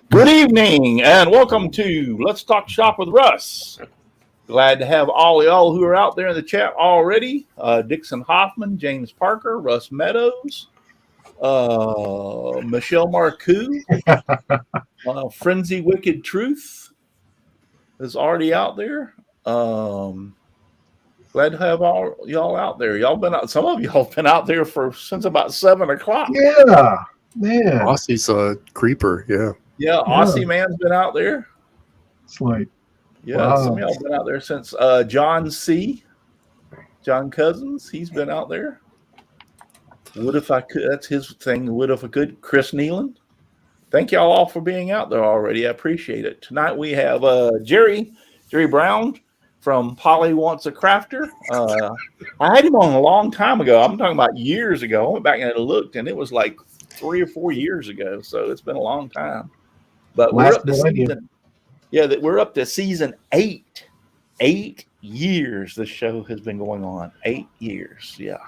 Good evening and welcome to Let's Talk Shop with Russ. Glad to have all y'all who are out there in the chat already. Dixon Hoffman, James Parker, Russ Meadows, Michelle Marcoux, Frenzy Wicked Truth is already out there. Glad to have all y'all out there. Y'all been out. Some of y'all been out there since about 7 o'clock. Yeah, man. Aussie's a creeper. Yeah. Yeah, Aussie man's been out there. It's like, yeah, wow. Some of y'all been out there since John Cousins. He's been out there. What if I could? That's his thing. What if I could? Chris Nealon. Thank y'all all for being out there already. I appreciate it. Tonight we have Jerry Brown from Polly Wants a Crafter. I had him on a long time ago. I'm talking about years ago. I went back and looked, and it was like 3 or 4 years ago. So it's been a long time. But we're up to season 8. 8 years this show has been going on. 8 years. Yeah.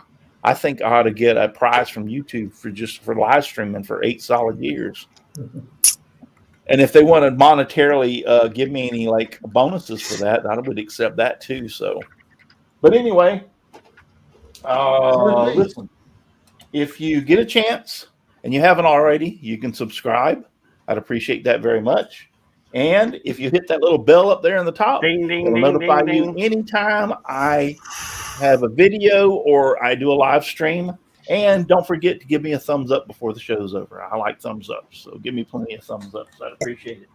I think I ought to get a prize from YouTube for live streaming for 8 solid years. And if they want to monetarily give me any like bonuses for that, I would accept that too. So, but anyway, listen, if you get a chance and you haven't already, you can subscribe. I'd appreciate that very much. And if you hit that little bell up there in the top, it'll notify you anytime I have a video or I do a live stream. And don't forget to give me a thumbs up before the show's over. I like thumbs up, so give me plenty of thumbs up. I'd appreciate it.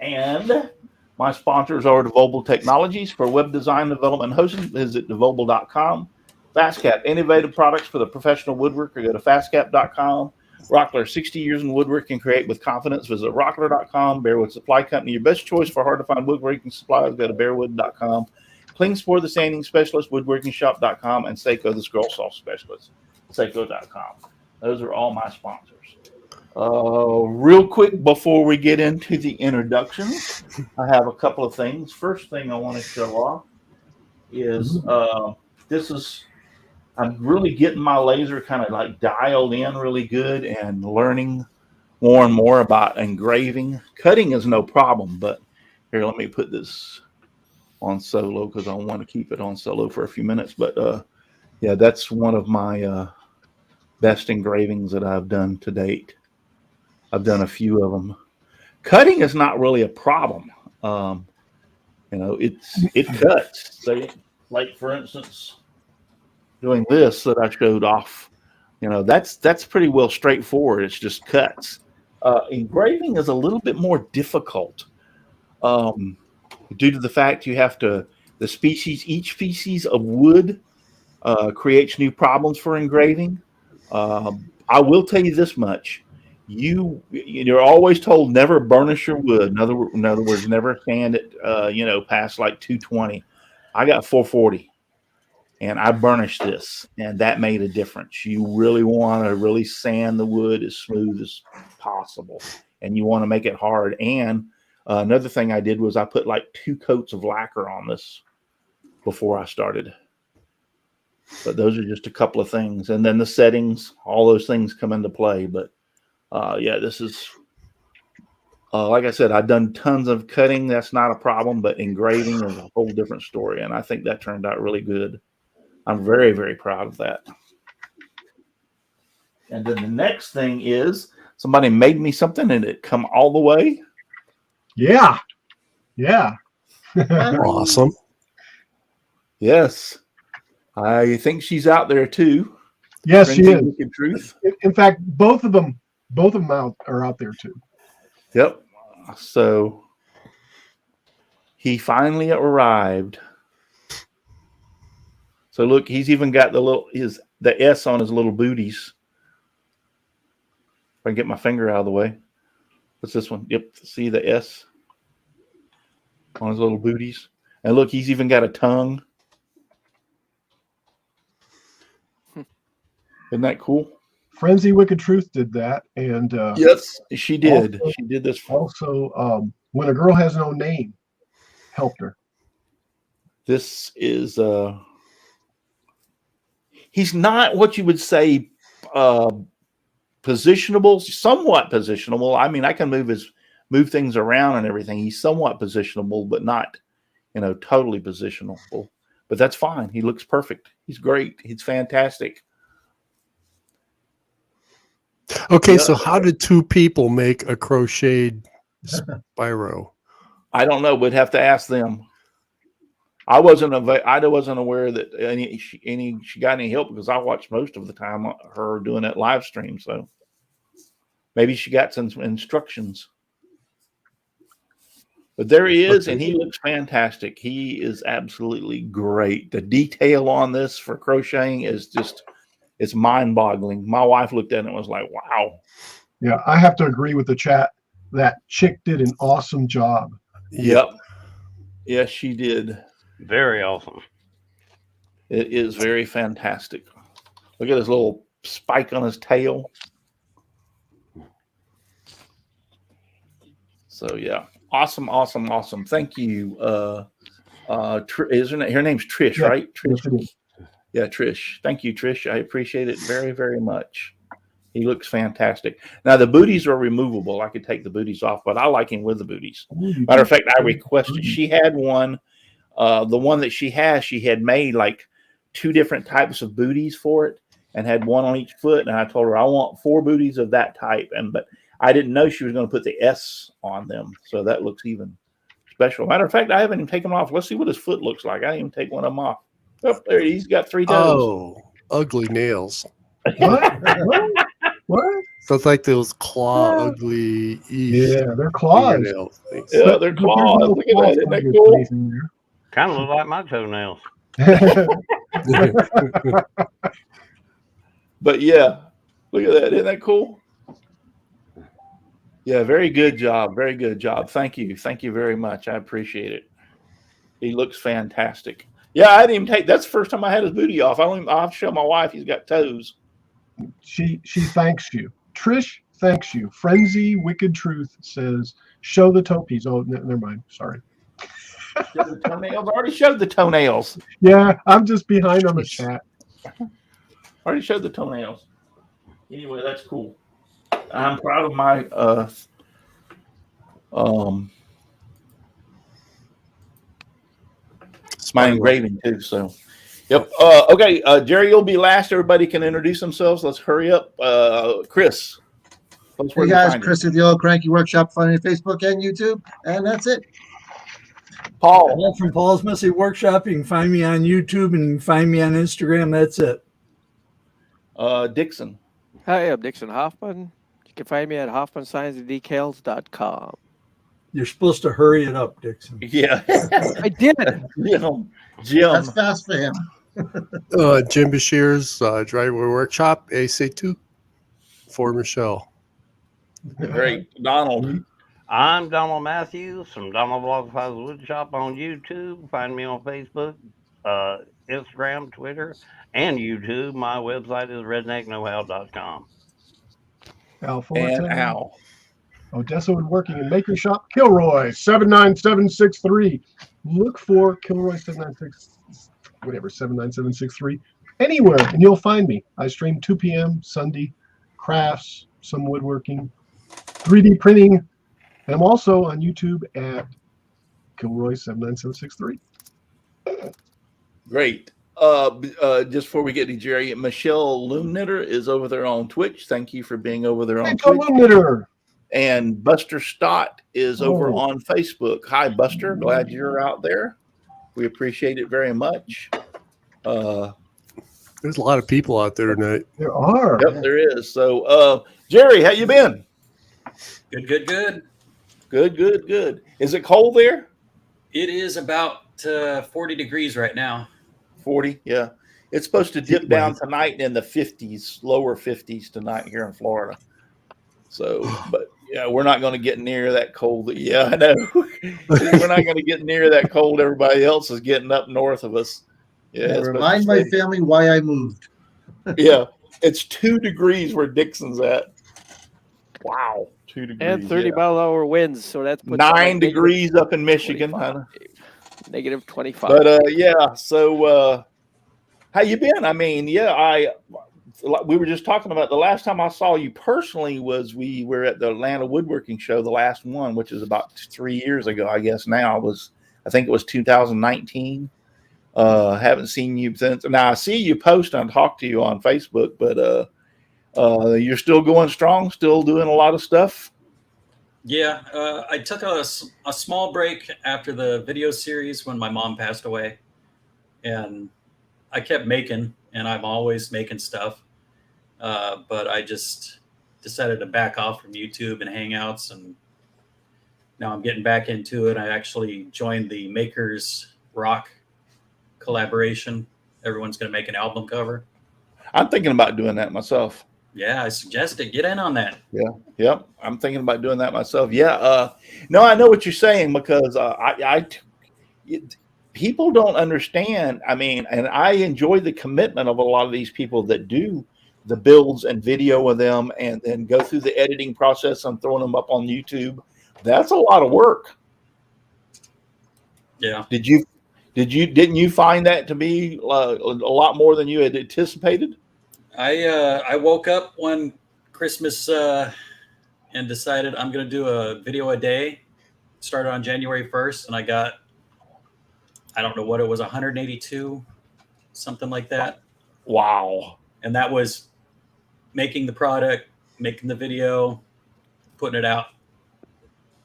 And my sponsors are Devobal Technologies for web design, development, and hosting. Visit devobal.com. Fastcap, innovative products for the professional woodworker. Go to fastcap.com. Rockler, 60 years in woodworking, create with confidence. Visit rockler.com. Bearwood Supply Company, your best choice for hard-to-find woodworking supplies. Go to bearwood.com. Klingspor, the sanding specialist, woodworkingshop.com, and Seiko, the scroll saw specialist, Seiko.com. Those are all my sponsors. Real quick, before we get into the introductions, I have a couple of things. First thing I want to show off is I'm really getting my laser kind of like dialed in really good and learning more and more about engraving. Cutting is no problem, but here, let me put this on solo because I want to keep it on solo for a few minutes. But yeah, that's one of my best engravings that I've done to date. I've done a few of them. Cutting is not really a problem. It cuts. Like for instance, doing this that I showed off, that's pretty well straightforward. It's just cuts. Engraving is a little bit more difficult due to the fact you have to, each species of wood creates new problems for engraving. I will tell you this much. You're always told never burnish your wood. In other words, never sand it, past like 220. I got 440. And I burnished this, and that made a difference. You really want to really sand the wood as smooth as possible, and you want to make it hard. And another thing I did was I put like 2 coats of lacquer on this before I started. But those are just a couple of things. And then the settings, all those things come into play. But yeah, this is, like I said, I've done tons of cutting. That's not a problem, but engraving is a whole different story. And I think that turned out really good. I'm very, very proud of that. And then the next thing is somebody made me something and it come all the way. Yeah. Yeah. Awesome. Yes. I think she's out there too. Yes, she is. Truth. In fact, both of them are out there too. Yep. So he finally arrived. So look, he's even got the S on his little booties. If I can get my finger out of the way. What's this one? Yep. See the S on his little booties. And look, he's even got a tongue. Isn't that cool? Frenzy Wicked Truth did that, and yes, she did. Also, she did this. Also, when a girl has no name, helped her. This is he's not what you would say positionable, somewhat positionable. I mean, I can move things around and everything. He's somewhat positionable, but not, totally positionable. But that's fine. He looks perfect. He's great. He's fantastic. Okay, so how did two people make a crocheted Spyro? I don't know. We'd have to ask them. I wasn't aware that she got any help because I watched most of the time her doing that live stream. So maybe she got some instructions. But there he is, and he looks fantastic. He is absolutely great. The detail on this for crocheting is just, it's mind-boggling. My wife looked at it and was like, wow. Yeah, I have to agree with the chat. That chick did an awesome job. Yep. Yes, she did. Very awesome. It is very fantastic. Look at his little spike on his tail. So yeah, awesome. Thank you. Isn't it? Her name's Trish, Yeah, right? Trish. yes, Yeah, Trish. Thank you, Trish. I appreciate it very, very much. He looks fantastic. Now the booties are removable. I could take the booties off, but I like him with the booties. Matter of fact, I requested. She had one. The one that she had made like 2 different types of booties for it, and had one on each foot. And I told her I want 4 booties of that type, but I didn't know she was going to put the S on them, so that looks even special. Matter of fact, I haven't even taken them off. Let's see what his foot looks like. I didn't even take one of them off. Oh, there he's got 3 toes. Oh, ugly nails. What? So it's like those ugly. Yeah, they're claws. Yeah, they're claws. Look at that. Isn't that cool? Kind of look like my toenails. But yeah, look at that. Isn't that cool? Yeah, very good job. Very good job. Thank you. Thank you very much. I appreciate it. He looks fantastic. Yeah, I didn't even that's the first time I had his booty off. I'll show my wife he's got toes. She thanks you. Trish thanks you. Frenzy Wicked Truth says, show the topies. Oh, never mind. Sorry. Show the toenails. I already showed the toenails. Yeah, I'm just behind on the chat. I already showed the toenails. Anyway, that's cool. I'm proud of my my engraving too. So, yep. Okay, Jerry, you'll be last. Everybody can introduce themselves. Let's hurry up. Chris. Hey guys, Chris with the Old Cranky Workshop, funny Facebook and YouTube, and that's it. Paul from Paul's Messy Workshop. You can find me on YouTube and you can find me on Instagram. That's it. Dixon. Hi, I'm Dixon Hoffman. You can find me at hoffmansignsanddecals.com. You're supposed to hurry it up, Dixon. Yeah. I did. Jim. That's fast for him. Jim Bashir's Driveway Workshop, AC2 for Michelle. Great. Donald. I'm Donald Matthews from Donald Vlogs Woodshop on YouTube. Find me on Facebook, Instagram, Twitter, and YouTube. My website is rednecknohow.com. Al And Al. Odessa Woodworking and Maker Shop, Kilroy 79763. Look for Kilroy 79763 anywhere, and you'll find me. I stream 2 p.m. Sunday, crafts, some woodworking, 3D printing, and I'm also on YouTube at Kilroy 79763. Great. Just before we get to Jerry, Michelle Loomknitter is over there on Twitch. Thank you for being over there on Twitch. Loomknitter. And Buster Stott is over on Facebook. Hi, Buster. Glad you're out there. We appreciate it very much. There's a lot of people out there tonight. There are. Yep, there is. So, Jerry, how you been? Good. Good. Is it cold there? It is about 40 degrees right now. 40, yeah. It's supposed to dip down tonight in the 50s, lower 50s tonight here in Florida. So, but Yeah, we're not going to get near that cold. Yeah, I know. We're not going to get near that cold everybody else is getting up north of us. Yeah, remind my family why I moved. Yeah, it's 2 degrees where Dixon's at. Wow, 2 degrees. And 30-mile-an-hour winds, so that's 9 degrees up in Michigan. Negative 25. But yeah, so how you been? I mean, yeah, we were just talking about the last time I saw you personally we were at the Atlanta Woodworking Show, the last one, which is about 3 years ago, I guess. Now I think it was 2019. Haven't seen you since. Now I see you post and talk to you on Facebook, but you're still going strong, still doing a lot of stuff. Yeah, I took a small break after the video series when my mom passed away, and I kept making, and I'm always making stuff. But I just decided to back off from YouTube and Hangouts, and now I'm getting back into it. I actually joined the Makers Rock collaboration. Everyone's going to make an album cover. I'm thinking about doing that myself. Yeah, I suggest it. Get in on that. Yeah. I'm thinking about doing that myself. Yeah. No, I know what you're saying, because people don't understand. I mean, and I enjoy the commitment of a lot of these people that do the builds and video of them and then go through the editing process and throwing them up on YouTube. That's a lot of work. Yeah. Didn't you find that to be a lot more than you had anticipated? I woke up one Christmas and decided I'm going to do a video a day. Started on January 1st, and I got, I don't know what it was, 182, something like that. Wow. And that was making the product, making the video, putting it out.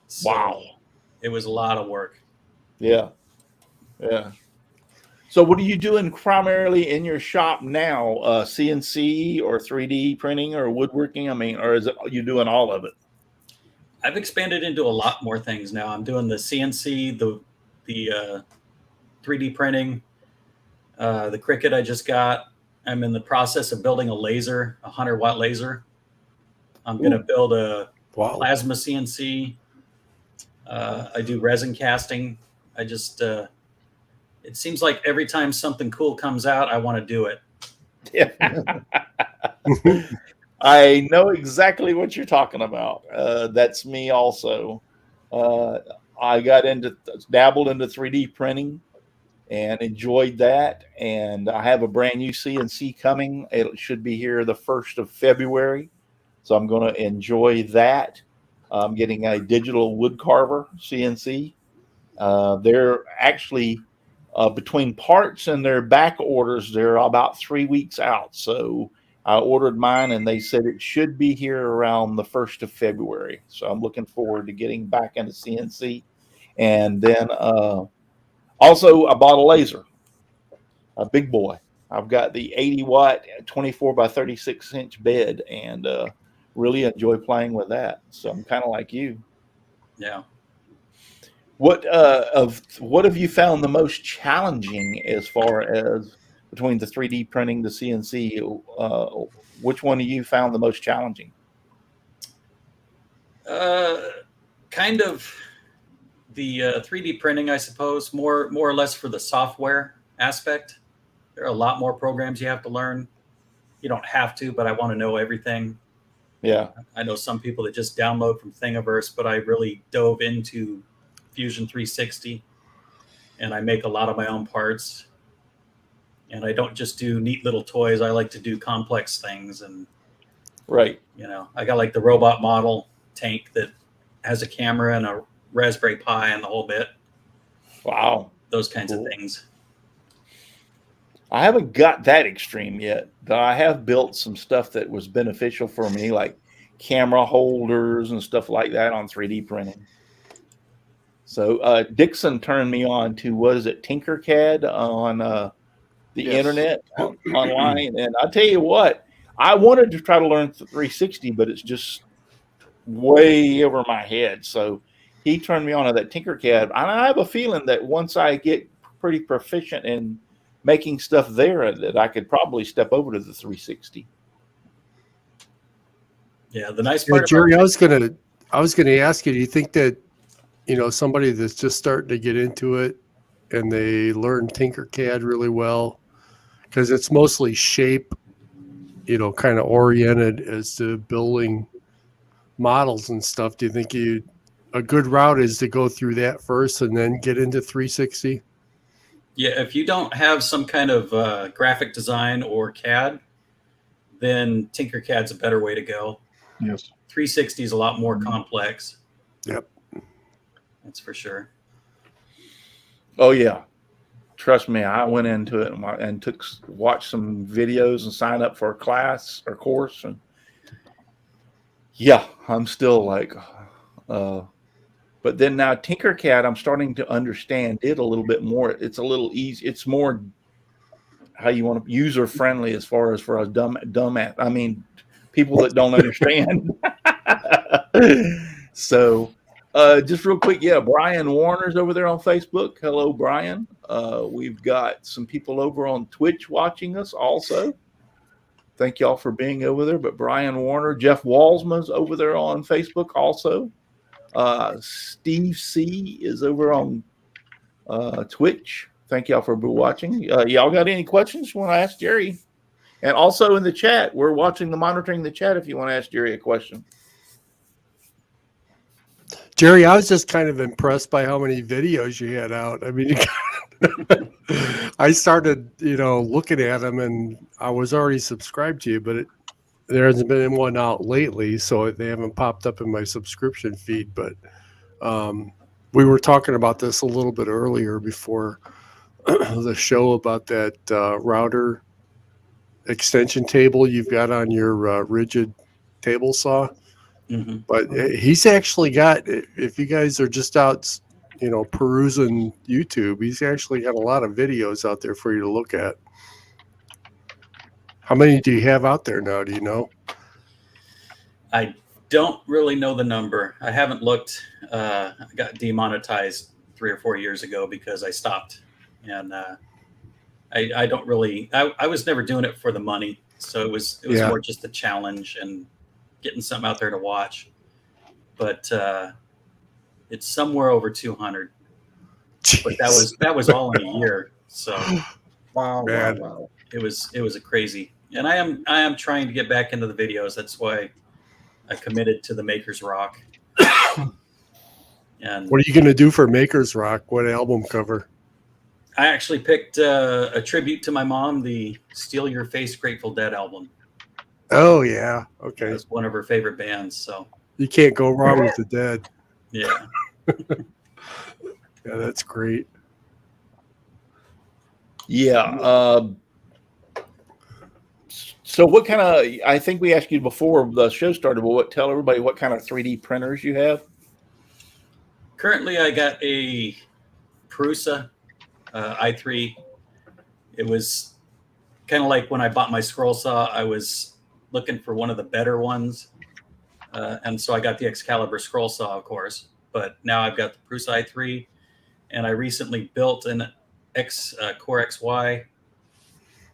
So wow. It was a lot of work. Yeah. So what are you doing primarily in your shop now? CNC or 3D printing or woodworking? I mean, or is it you doing all of it? I've expanded into a lot more things now. I'm doing the CNC, the 3D printing, the Cricut I just got. I'm in the process of building a laser, a 100-watt laser. I'm going to build a plasma CNC. I do resin casting. I just, it seems like every time something cool comes out, I want to do it. Yeah. I know exactly what you're talking about. That's me also. I dabbled into 3D printing and enjoyed that. And I have a brand new CNC coming. It should be here the 1st of February. So I'm going to enjoy that. I'm getting a digital wood carver CNC. They're actually between parts and their back orders, they're about 3 weeks out. So I ordered mine and they said it should be here around the 1st of February. So I'm looking forward to getting back into CNC. And then also I bought a laser, a big boy. I've got the 80-watt 24 by 36 inch bed and really enjoy playing with that. So I'm kind of like you. Yeah. What have you found the most challenging as far as between the 3D printing, the CNC? Which one have you found the most challenging? Kind of the 3D printing, I suppose, more or less for the software aspect. There are a lot more programs you have to learn. You don't have to, but I want to know everything. Yeah. I know some people that just download from Thingiverse, but I really dove into Fusion 360 and I make a lot of my own parts. And I don't just do neat little toys. I like to do complex things. And right. You know, I got like the robot model tank that has a camera and a Raspberry Pi and the whole bit. Wow. Those kinds of things. I haven't got that extreme yet, but I have built some stuff that was beneficial for me, like camera holders and stuff like that on 3D printing. So Dixon turned me on to, what is it, Tinkercad on the internet, online. And I tell you what, I wanted to try to learn 360, but it's just way over my head. So he turned me on to that Tinkercad. And I have a feeling that once I get pretty proficient in making stuff there, that I could probably step over to the 360. Yeah, the nice part, Jerry, I was gonna I was going to ask you, do you think that, somebody that's just starting to get into it and they learn Tinkercad really well, because it's mostly shape, kind of oriented as to building models and stuff. Do you think a good route is to go through that first and then get into 360? Yeah, if you don't have some kind of graphic design or CAD, then Tinkercad's a better way to go. Yes. 360 is a lot more complex. Yep. That's for sure. Oh yeah, trust me. I went into it and watched some videos and signed up for a class or course, and yeah, I'm still like, but then now Tinkercad, I'm starting to understand it a little bit more. It's a little easy. It's more how you want to user friendly as far as for us dumb. I mean, people that don't understand. So. Just real quick, yeah, Brian Warner's over there on Facebook. Hello, Brian. We've got some people over on Twitch watching us also. Thank y'all for being over there. But Brian Warner, Jeff Walsman's over there on Facebook also. Steve C is over on Twitch. Thank y'all for watching. Y'all got any questions you want to ask Jerry? And also in the chat, we're monitoring the chat if you want to ask Jerry a question. Jerry, I was just kind of impressed by how many videos you had out. I mean, I started, looking at them, and I was already subscribed to you, but there hasn't been one out lately, so they haven't popped up in my subscription feed. But we were talking about this a little bit earlier before the show about that router extension table you've got on your rigid table saw. Mm-hmm. But he's actually got, if you guys are just out, perusing YouTube, he's actually got a lot of videos out there for you to look at. How many do you have out there now? Do you know? I don't really know the number. I haven't looked. I got demonetized 3 or 4 years ago because I stopped. And I don't really, I was never doing it for the money. So it was more just a challenge and getting something out there to watch, but it's somewhere over 200. Jeez. But that was all in a year. So wow. It was a crazy. And I am trying to get back into the videos. That's why I committed to the Maker's Rock. And what are you going to do for Maker's Rock? What album cover? I actually picked a tribute to my mom, the Steal Your Face Grateful Dead album. Oh yeah, okay. That's one of her favorite bands. So you can't go wrong with the Dead. Yeah. Yeah, that's great. Yeah. So what kind of? I think we asked you before the show started. But tell everybody what kind of 3D printers you have. Currently, I got a Prusa i3. It was kind of like when I bought my scroll saw. I was looking for one of the better ones, and so I got the Excalibur scroll saw, of course. But now I've got the Prusa i3, and I recently built an Core XY.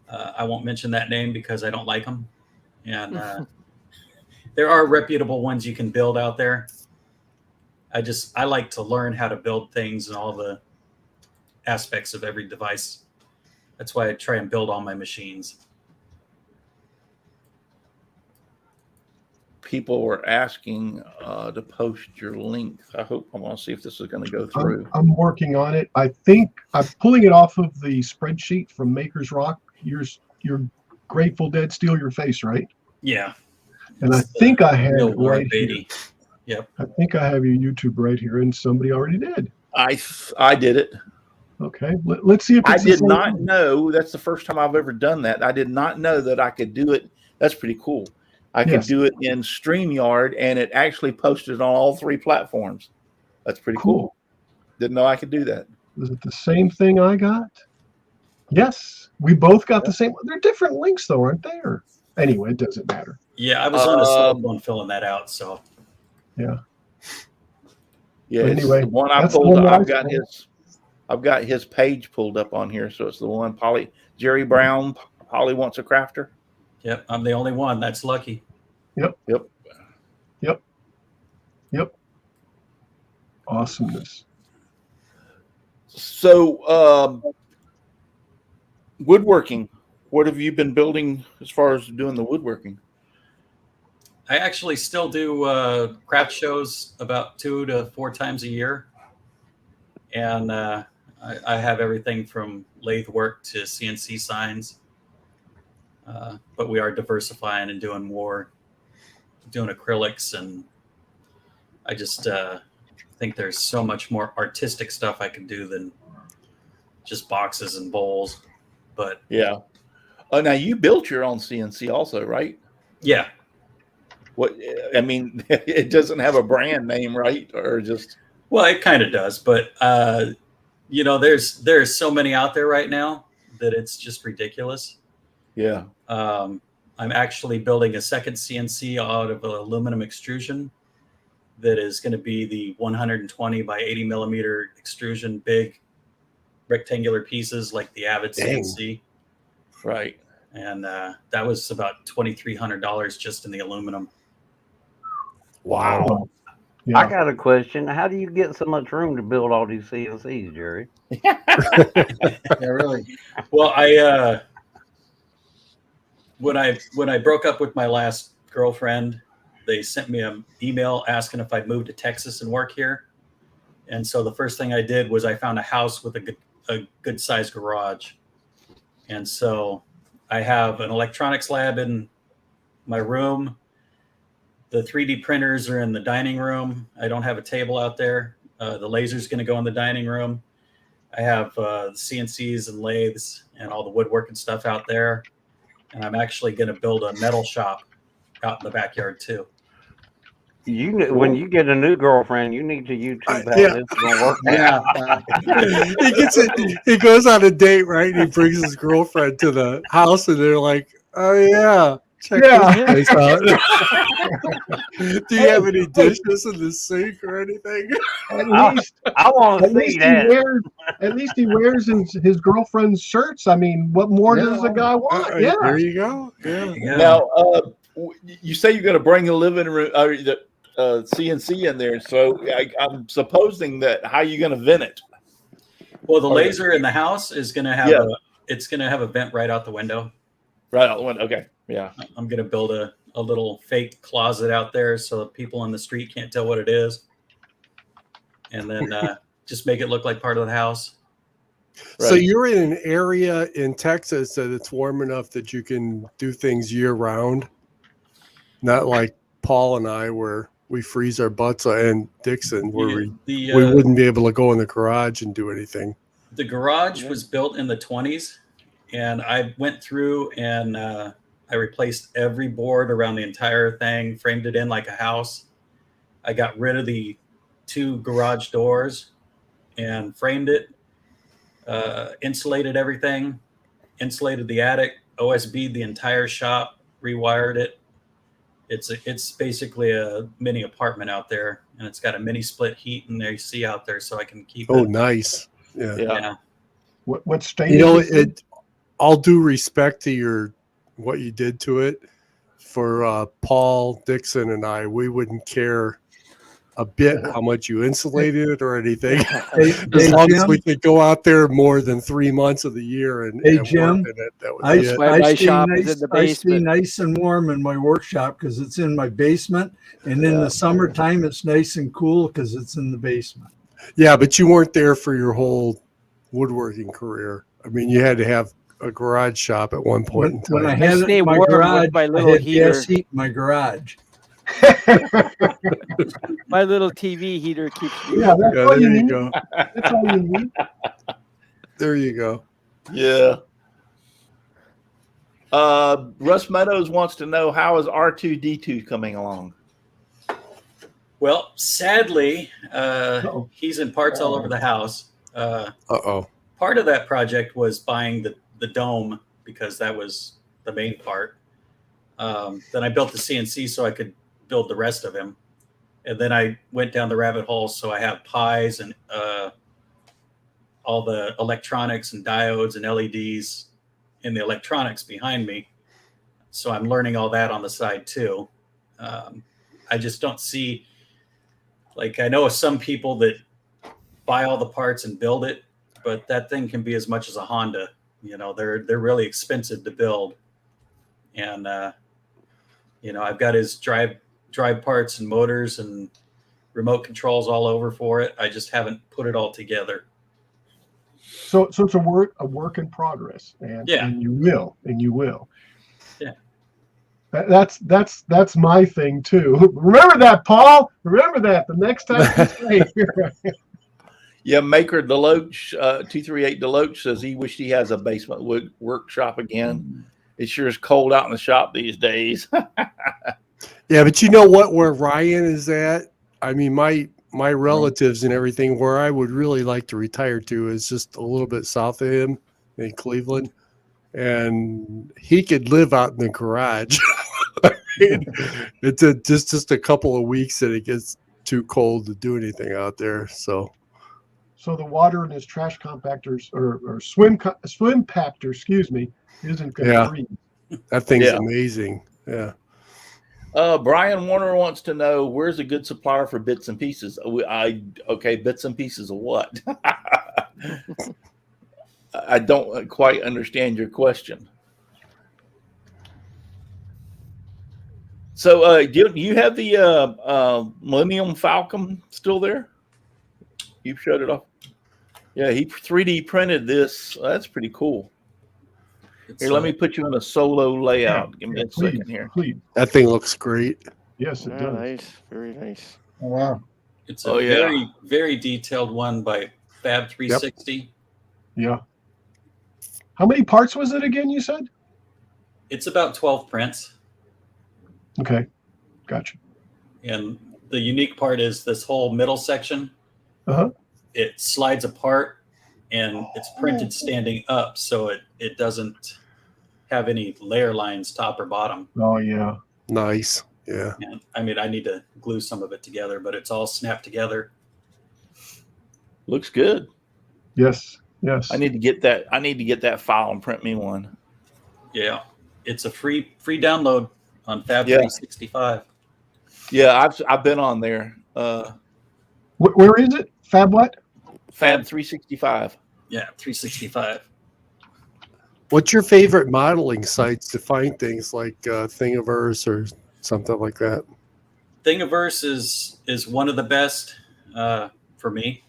I won't mention that name because I don't like them, and there are reputable ones you can build out there. I like to learn how to build things and all the aspects of every device. That's why I try and build all my machines. People were asking to post your link. I want to see if this is going to go through. I'm working on it. I think I'm pulling it off of the spreadsheet from Maker's Rock. Your Grateful Dead Steal Your Face, right? Yeah. And I think I have it right here. Yep. I think I have your YouTube right here, and somebody already did. I did it. Okay. Let's see if it's I did not know. That's the first time I've ever done that. I did not know that I could do it. That's pretty cool. I could do it in StreamYard, and it actually posted on all 3 platforms. That's pretty cool. Didn't know I could do that. Was it the same thing I got? Yes. We both got the same. They're different links, though, aren't they? Anyway, it doesn't matter. Yeah, I was on a cell phone filling that out, so. Yeah. Yeah. Anyway, the one I pulled up, I've got his page pulled up on here, so it's the one Jerry Brown, Polly Wants a Crafter. Yep, I'm the only one. That's lucky. Yep. Yep. Awesomeness. So, woodworking. What have you been building as far as doing the woodworking? I actually still do craft shows about 2 to 4 times a year. And I have everything from lathe work to CNC signs. But we are diversifying and doing more, doing acrylics. And I just think there's so much more artistic stuff I can do than just boxes and bowls. But yeah. Now you built your own CNC also, right? Yeah. What, I mean, it doesn't have a brand name, right? Or just, well, it kind of does, but you know, there's so many out there right now that it's just ridiculous. Yeah. I'm actually building a second CNC out of aluminum extrusion that is going to be the 120 by 80 millimeter extrusion, big rectangular pieces like the Avid CNC. Right. And that was about $2,300 just in the aluminum. Wow. Yeah. I got a question. How do you get so much room to build all these CNCs, Jerry? Yeah, really. Well, when I broke up with my last girlfriend, they sent me an email asking if I'd move to Texas and work here. And so the first thing I did was I found a house with a good sized garage. And so I have an electronics lab in my room. The 3D printers are in the dining room. I don't have a table out there. The laser's going to go in the dining room. I have CNCs and lathes and all the woodworking stuff out there. And I'm actually going to build a metal shop out in the backyard too. When you get a new girlfriend, you need to YouTube how yeah. this is gonna work. Yeah. He goes on a date, right? And he brings his girlfriend to the house, and they're like, "Oh yeah, check this place out." Do you have any dishes in the sink or anything? At least I want to see that. At least he wears his girlfriend's shirts. I mean, what more does a guy want? Yeah. There you go. Yeah. Now, you say you're going to bring a living room, the CNC in there. So I'm supposing that how are you going to vent it? Well, the laser in the house is going to have it's going to have a vent right out the window. Right out the window. Okay. Yeah. I'm going to build a little fake closet out there so that people on the street can't tell what it is. And then just make it look like part of the house. Right. So you're in an area in Texas that it's warm enough that you can do things year round. Not like Paul and I where we freeze our butts in Dixon where we wouldn't be able to go in the garage and do anything. The garage was built in the 20s, and I went through and I replaced every board around the entire thing, framed it in like a house. I got rid of the 2 garage doors and framed it, insulated everything, insulated the attic, OSB'd the entire shop, rewired it. It's basically a mini apartment out there, and it's got a mini split heat and AC out there, so I can keep it. Oh, nice. Yeah. What state? You know, all due respect to what you did to it, for Paul, Dixon, and I, we wouldn't care a bit how much you insulated it or anything, as long as we could go out there more than 3 months of the year and Jim, work in it. That would be it. I stay nice and warm in my workshop because it's in my basement, and in the summertime it's nice and cool because it's in the basement. Yeah, but you weren't there for your whole woodworking career. I mean, you had to have a garage shop at one point in time. When I had it in my garage, I had gas heat in my garage. My little TV heater keeps me. Yeah, that's all there you you need. go. That's all you need. There you go. Yeah. Russ Meadows wants to know, how is R2D2 coming along? Well, sadly, he's in parts all over the house. Part of that project was buying the dome because that was the main part. Then I built the CNC so I could build the rest of him. And then I went down the rabbit hole. So I have pies and all the electronics and diodes and LEDs in the electronics behind me. So I'm learning all that on the side too. I just don't see Like I know some people that buy all the parts and build it, but that thing can be as much as a Honda. You know, they're really expensive to build. And you know, I've got his drive parts and motors and remote controls all over for it. I just haven't put it all together. So it's a work in progress, and you will. Yeah. That's my thing too. Remember that, Paul. Remember that the next time you stay here. Yeah, Maker Deloach, 238 Deloach says he wished he has a basement workshop again. It sure is cold out in the shop these days. Yeah, but you know what? Where Ryan is at, I mean, my relatives and everything, where I would really like to retire to is just a little bit south of him in Cleveland, and he could live out in the garage. I mean, it's just a couple of weeks that it gets too cold to do anything out there. So the water in his trash compactors or swim pactor, excuse me, isn't going to freeze. That thing's amazing. Yeah. Brian Warner wants to know, where's a good supplier for bits and pieces? Okay, bits and pieces of what? I don't quite understand your question. So, do you have the Millennium Falcon still there? You showed it off. Yeah, he 3D printed this. That's pretty cool. Here, let me put you in a solo layout. Give me a second here. Please. That thing looks great. Yes, it does. Nice, very nice. Oh, wow. It's a very, very detailed one by Fab 360. Yeah. How many parts was it again, you said? It's about 12 prints. Okay, gotcha. And the unique part is this whole middle section. It slides apart and it's printed standing up, so it doesn't have any layer lines top or bottom. Oh, yeah. Nice. Yeah. And, I mean, I need to glue some of it together, but it's all snapped together. Looks good. Yes. Yes. I need to get that. I need to get that file and print me one. Yeah. It's a free download on Fab 365. Yeah, I've been on there. Where is it? Fab what? Fab 365. Yeah, 365. What's your favorite modeling sites to find things like Thingiverse or something like that? Thingiverse is one of the best for me.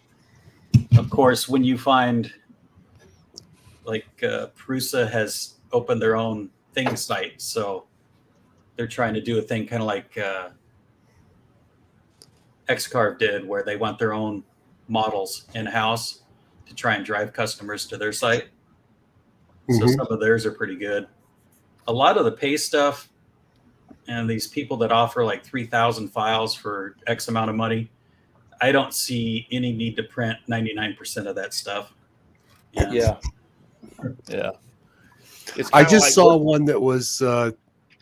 Of course, when you find like Prusa has opened their own thing site, so they're trying to do a thing kind of like Xcarve did, where they want their own models in-house to try and drive customers to their site. So some of theirs are pretty good. A lot of the pay stuff and these people that offer like 3,000 files for X amount of money, I don't see any need to print 99% of that stuff. Yeah. I just saw one that was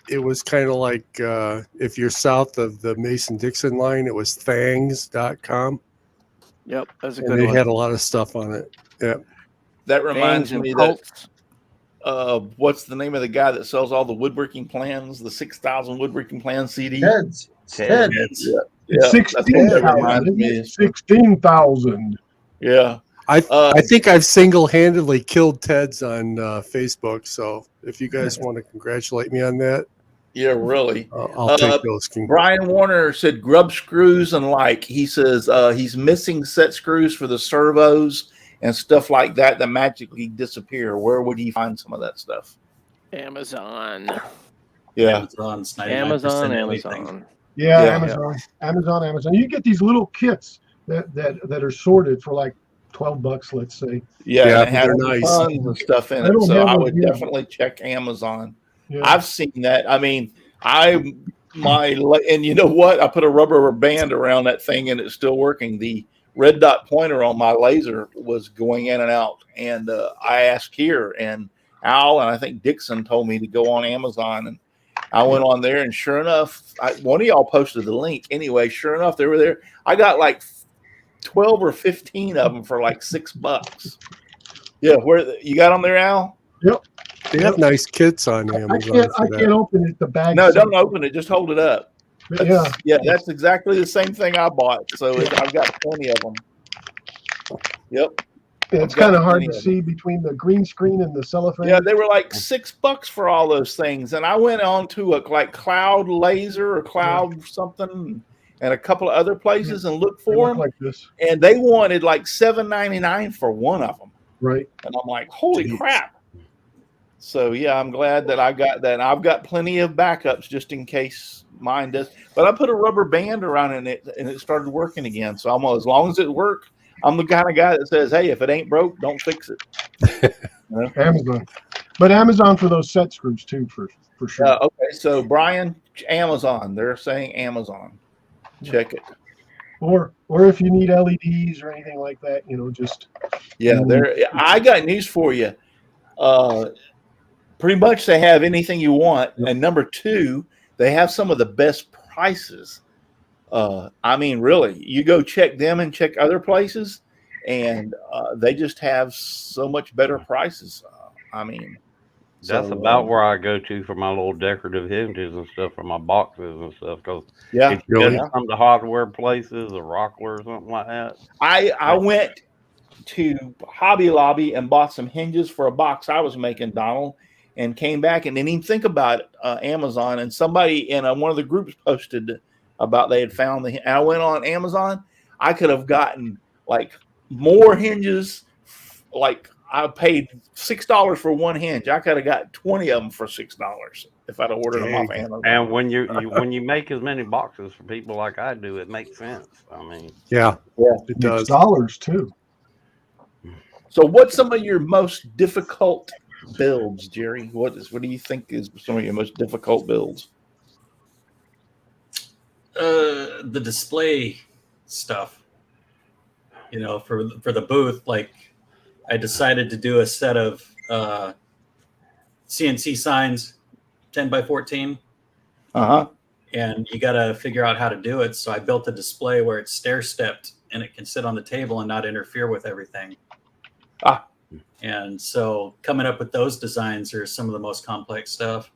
it was kind of like if you're south of the Mason-Dixon line, it was thangs.com. Yep, that's a and good they one. had a lot of stuff on it. Yeah. That reminds Thangs me and that what's the name of the guy that sells all the woodworking plans, the 6,000 woodworking plan CD? Ted's. Yeah, 16,000. 16,000. Yeah. I think I've single-handedly killed Ted's on Facebook. So if you guys want to congratulate me on that, yeah, really, I'll take those. Brian Warner said grub screws and like. He says he's missing set screws for the servos and stuff like that magically disappear. Where would he find some of that stuff? Amazon. Yeah, Amazon. Yeah, Amazon. You get these little kits that are sorted for like $12, let's say. Yeah, and they're nice. Tons of stuff in it. So I would definitely check Amazon. Yeah. I've seen that. I mean, and you know what? I put a rubber band around that thing and it's still working. The red dot pointer on my laser was going in and out. And I asked here, and Al and I think Dixon told me to go on Amazon. And I went on there, and sure enough, one of y'all posted the link. Anyway, sure enough, they were there. I got like 12 or 15 of them for like $6. Yeah, where you got them there, Al? Yep. They have nice kits on Amazon. I can't open it. The bag. No, don't open it. Just hold it up. But yeah, Yeah, that's exactly the same thing I bought. So I've got plenty of them. Yep. it's kind of hard to see between the green screen and the cellophane. Yeah, they were like $6 for all those things, and I went on to like Cloud Laser or Cloud something, and a couple of other places and looked for them. Like this, and they wanted like $7.99 for one of them. Right. And I'm like, holy crap! So yeah, I'm glad that I got that. I've got plenty of backups just in case mine does. But I put a rubber band around it, and it started working again. So I'm as long as it works. I'm the kind of guy that says, "Hey, if it ain't broke, don't fix it." Amazon, but Amazon for those set screws too, for sure. Okay, so Brian, Amazon. They're saying Amazon. Check it. Or if you need LEDs or anything like that, just there. I got news for you. Pretty much they have anything you want, and number two, they have some of the best prices. I mean, really, you go check them and check other places, and they just have so much better prices. I mean, that's about where I go to for my little decorative hinges and stuff for my boxes and stuff. Because if you go to some of the hardware places, or Rockler or something like that. I went to Hobby Lobby and bought some hinges for a box I was making, Donald, and came back and didn't even think about Amazon. And somebody in one of the groups posted about they had found and I went on Amazon. I could have gotten like more hinges. Like I paid $6 for one hinge. I could have got 20 of them for $6 if I'd have ordered them off Amazon. And when when you make as many boxes for people like I do, it makes sense. I mean, yeah, it does. Dollars too. So what's some of your most difficult builds, Jerry? What do you think is some of your most difficult builds? The display stuff, for the booth. Like I decided to do a set of CNC signs, 10x14. And you got to figure out how to do it. So I built a display where it's stair stepped and it can sit on the table and not interfere with everything. And so coming up with those designs are some of the most complex stuff.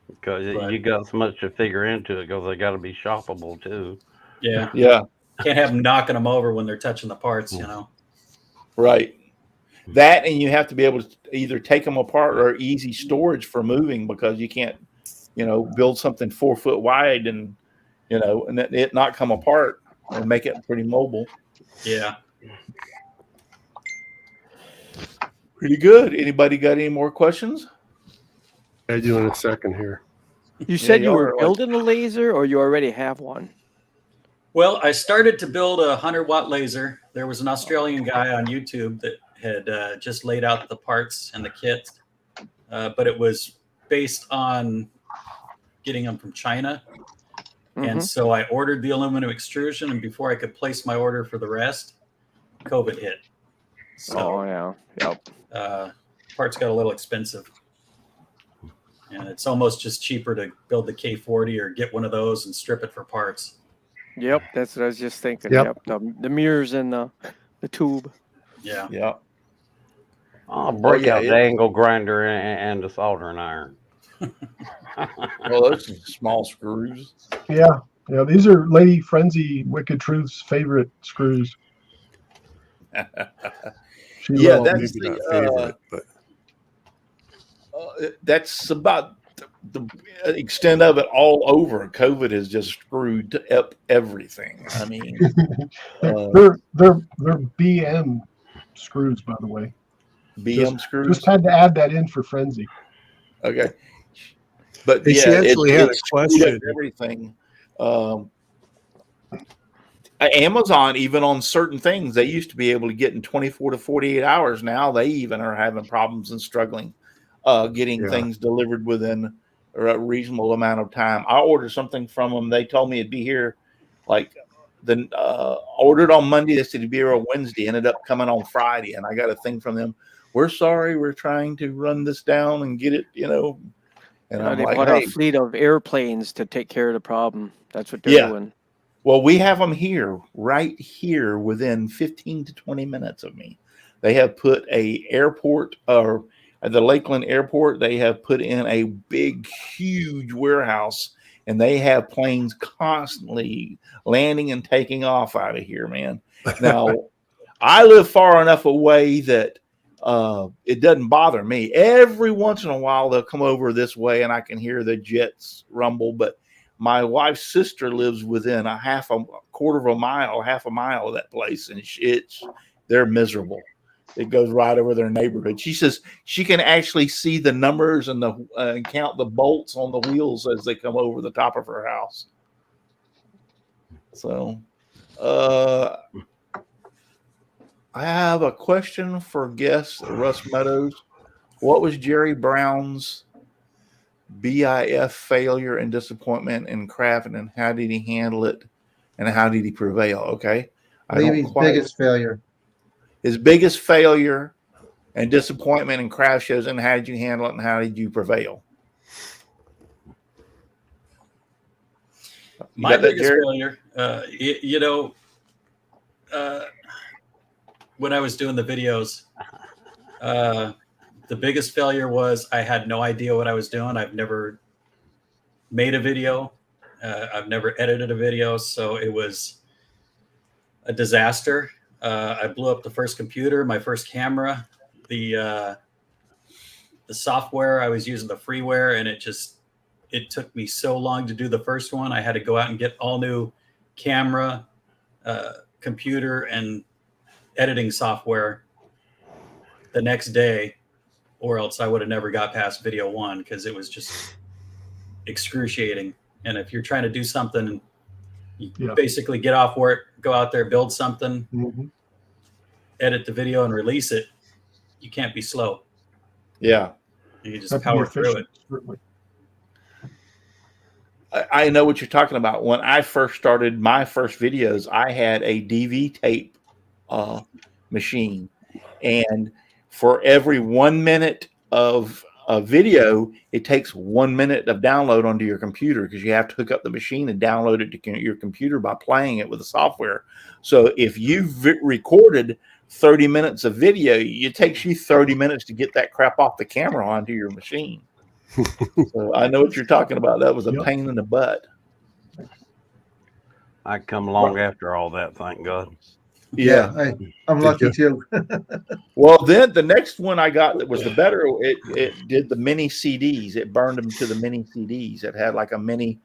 Because you got so much to figure into it, because they got to be shoppable too. Yeah. Can't have them knocking them over when they're touching the parts, Right. That, and you have to be able to either take them apart or easy storage for moving, because you can't, build something 4 foot wide and, and it not come apart and make it pretty mobile. Yeah. Pretty good. Anybody got any more questions? I do in a second here. You said you were building a laser, or you already have one? Well, I started to build a 100-watt laser. There was an Australian guy on YouTube that had just laid out the parts and the kit, but it was based on getting them from China. And so I ordered the aluminum extrusion, and before I could place my order for the rest, COVID hit. So, parts got a little expensive. And it's almost just cheaper to build the K40 or get one of those and strip it for parts. Yep, that's what I was just thinking. Yep, the mirrors and the tube. Yeah. Yeah. I'll break out the angle grinder and the soldering iron. Well, those are small screws. Yeah. These are Lady Frenzy Wicked Truth's favorite screws. That's the favorite, but that's about the extent of it all over. COVID has just screwed up everything. I mean, they're BM screws, by the way. BM screws. Just had to add that in for Frenzy. Okay, but she actually had a question. Everything. Amazon, even on certain things, they used to be able to get in 24 to 48 hours. Now they even are having problems and struggling getting things delivered within a reasonable amount of time. I ordered something from them. They told me it'd be here ordered on Monday. They said it'd be here on Wednesday. Ended up coming on Friday, and I got a thing from them. We're sorry, we're trying to run this down and get it, And I'm they like, bought a fleet of airplanes to take care of the problem. That's what they're doing. Well, we have them right here, within 15 to 20 minutes of me. They have put a airport, or the Lakeland Airport. They have put in a big, huge warehouse, and they have planes constantly landing and taking off out of here, man. Now, I live far enough away that it doesn't bother me. Every once in a while, they'll come over this way, and I can hear the jets rumble. But my wife's sister lives within half a mile of that place, and they're miserable. It goes right over their neighborhood. She says she can actually see the numbers and count the bolts on the wheels as they come over the top of her house. So, I have a question for guest Russ Meadows. What was Jerry Brown's BIF failure and disappointment in craft, and how did he handle it, and how did he prevail? Okay. Maybe his biggest failure. His biggest failure and disappointment in craft shows, and how did you handle it, and how did you prevail? My biggest failure, when I was doing the videos, the biggest failure was I had no idea what I was doing. I've never made a video. I've never edited a video. So it was a disaster. I blew up the first computer, my first camera, the software. I was using the freeware, and it took me so long to do the first one. I had to go out and get all new camera, computer, and editing software the next day, or else I would have never got past video one, because it was just excruciating. And if you're trying to do something, you basically get off work, go out there, build something, edit the video, and release it. You can't be slow. Yeah. You just power through it. I know what you're talking about. When I first started my first videos, I had a DV tape machine, and for every 1 minute of a video, it takes 1 minute of download onto your computer, because you have to hook up the machine and download it to your computer by playing it with the software. So if you've recorded 30 minutes of video, it takes you 30 minutes to get that crap off the camera onto your machine. So I know what you're talking about. That was a pain in the butt. I come along after all that, thank God. Yeah, I'm lucky too. Well, then the next one I got that was the better, it did the mini CDs. It burned them to the mini CDs. It had like a mini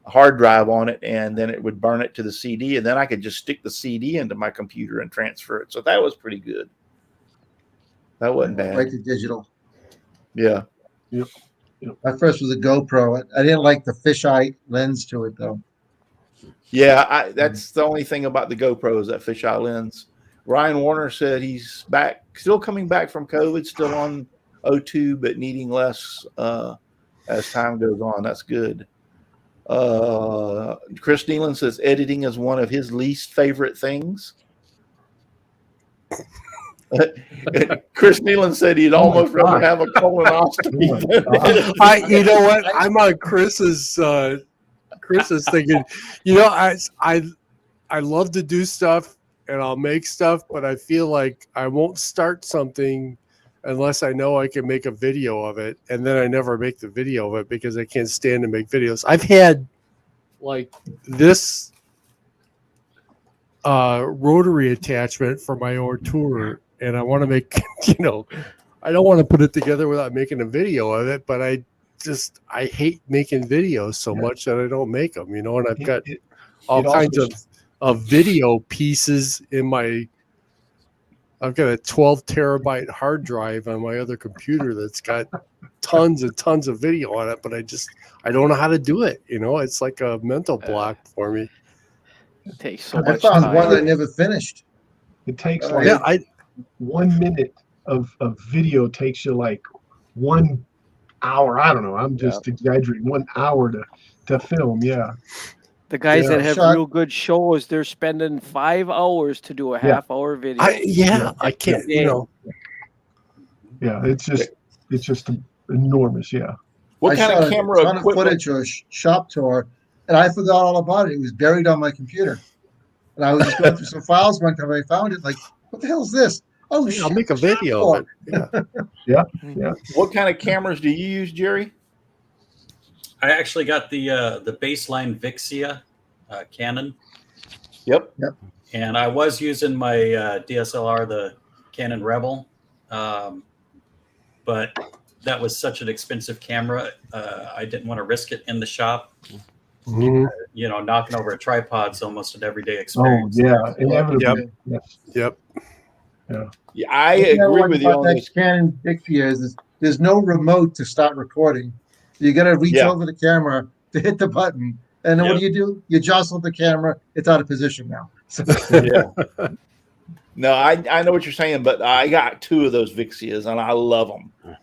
hard drive on it, and then it would burn it to the CD, and then I could just stick the CD into my computer and transfer it. So that was pretty good. That wasn't bad. Right to digital. Yeah. Yep. My first was a GoPro. I didn't like the fisheye lens to it, though. Yeah, that's the only thing about the GoPro is that fisheye lens. Ryan Warner said he's back, still coming back from COVID, still on O2, but needing less as time goes on. That's good. Chris Nealon says editing is one of his least favorite things. Chris Nealon said he'd almost rather have a colonoscopy. You know what? I'm on Chris's thinking, I love to do stuff and I'll make stuff, but I feel like I won't start something unless I know I can make a video of it. And then I never make the video of it because I can't stand to make videos. I've had like this rotary attachment for my O03, and I want to make, I don't want to put it together without making a video of it, but I hate making videos so much that I don't make them, and I've got all kinds of video pieces in I've got a 12 terabyte hard drive on my other computer that's got tons and tons of video on it, but I don't know how to do it. It's like a mental block for me. It takes so much time. I found time. one that never finished. It takes 1 minute of video takes you like 1 hour. I don't know. I'm just exaggerating. 1 hour to film. Yeah. The guys that have real good shows, they're spending 5 hours to do a half-hour video. I can't. Yeah, it's just enormous. Yeah. What kind of camera equipment? Footage or shop tour, and I forgot all about it. It was buried on my computer, and I was just going through some files one time. I found it. Like, what the hell is this? Oh, I'll make a video of it. Yeah. What kind of cameras do you use, Jerry? I actually got the baseline Vixia Canon. Yep. And I was using my DSLR, the Canon Rebel, but that was such an expensive camera. I didn't want to risk it in the shop. Mm-hmm. You know, knocking over a tripod's almost an everyday Oh experience. yeah, inevitably. Yes. Yep. Yeah, I agree with you on that this. Canon Vixia is there's no remote to start recording. You got to reach Yeah. over the camera to hit the button, and then what do? You jostle the camera. It's out of position now. So, Yeah. No, I know what you're saying, but I got 2 of those Vixias and I love them.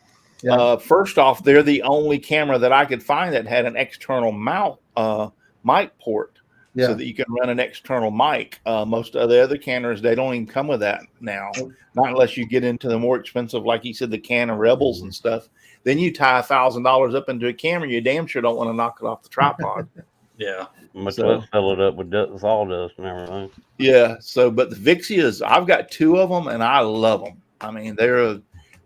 Yeah. First off, they're the only camera that I could find that had an external mic port, so that you can run an external mic. Most of the other cameras, they don't even come with that now, not unless you get into the more expensive, like you said, the Canon Rebels and stuff. Then you tie $1,000 up into a camera, you damn sure don't want to knock it off the tripod. Yeah. Much less fill it up with sawdust and everything. Yeah. So, but the Vixias, I've got 2 of them and I love them. I mean,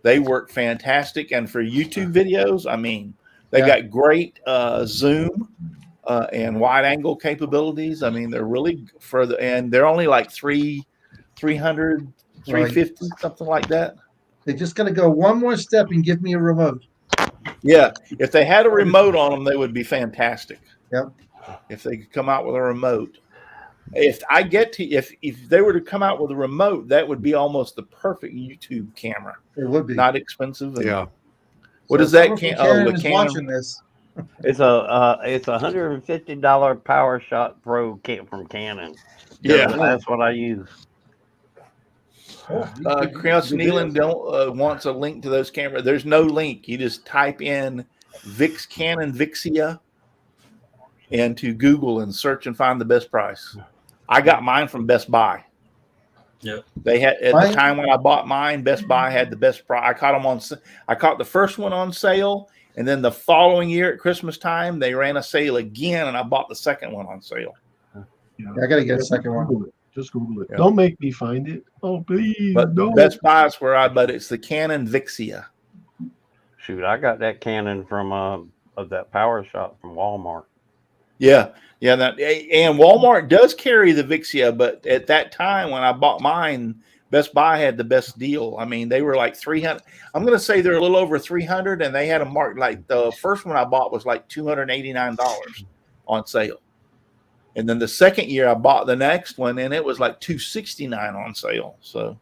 they work fantastic. And for YouTube videos, I mean, they got great zoom and wide angle capabilities. I mean, they're really and they're only like 300, 350, something like that. they're just going to go one more step and give me a remote. Yeah. If they had a remote on them, they would be fantastic. Yep. If they could come out with a remote. If they were to come out with a remote, that would be almost the perfect YouTube camera. It would be. Not expensive. Yeah. What is that? The watching this. It's a $150 PowerShot Pro from Canon. Yeah, that's what I use. Chris Nealon wants a link to those cameras. There's no link. You just type in Canon Vixia into Google and search and find the best price. I got mine from Best Buy. Yep. They had at the time when I bought mine, Best Buy had the best price. I caught the first one on sale, and then the following year at Christmas time, they ran a sale again, and I bought the second one on sale. Yeah. I got to get a second one. Just Google it. Yeah. Don't make me find it. Oh, please. But no. Best Buy is where but it's the Canon Vixia. Shoot, I got that Canon from of that PowerShot from Walmart. Yeah. And Walmart does carry the Vixia, but at that time when I bought mine, Best Buy had the best deal. I mean, they were like 300. I'm going to say they're a little over 300, and they had a mark like the first one I bought was like $289 on sale. And then the second year I bought the next one, and it was like $269 on sale. So